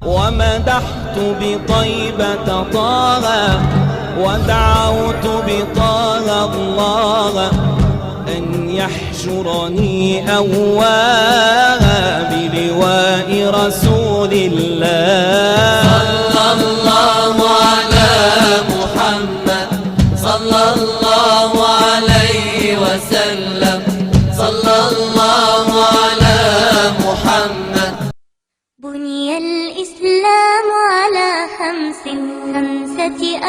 ومدحت بطيبة طه ودعوت بطه الله أن يحشرني أواها بلواء رسول الله. صلى الله على محمد صلى الله عليه وسلم صلى الله على محمد. بني الإسلام على خمسة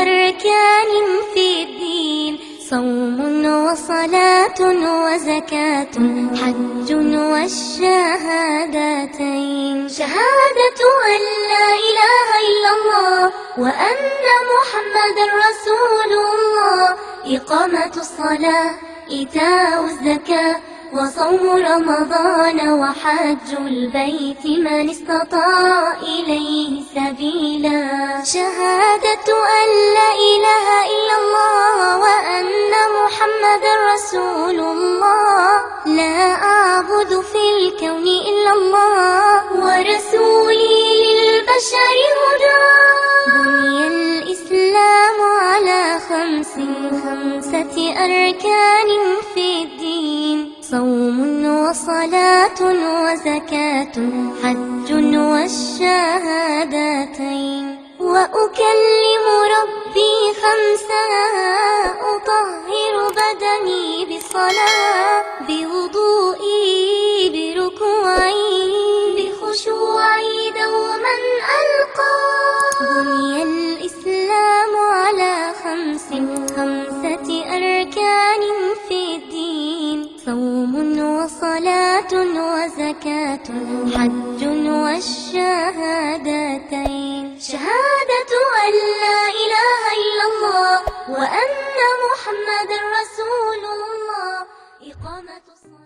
أركان في الدين: صوم وصلاة وزكاة حج والشهادتين. شهادة أن لا إله إلا الله وأن محمدا رسول الله، إقامة الصلاة، إيتاء الزكاة، وصوم رمضان وحج البيت من استطاع إليه سبيلا. شهادة أن لا إله إلا الله وأن محمدا رسول الله. لا أعبد في الكون إلا الله ورسولي للبشر هدى. بني الإسلام على خمسة أركان في الدين: صوم وصلاة وزكاة حج والشهادتين. وأكلم ربي خمسا: أطهر بدني بالصلاة، بوضوئي، بركوعي، بخشوعي دوما ألقى. بني الإسلام على خمسة أركان في الدين: صوم وصلاة وزكاة حج والشهادتين. شهادة أن لا إله إلا الله وأن محمدا رسول الله، إقامة الصلاة.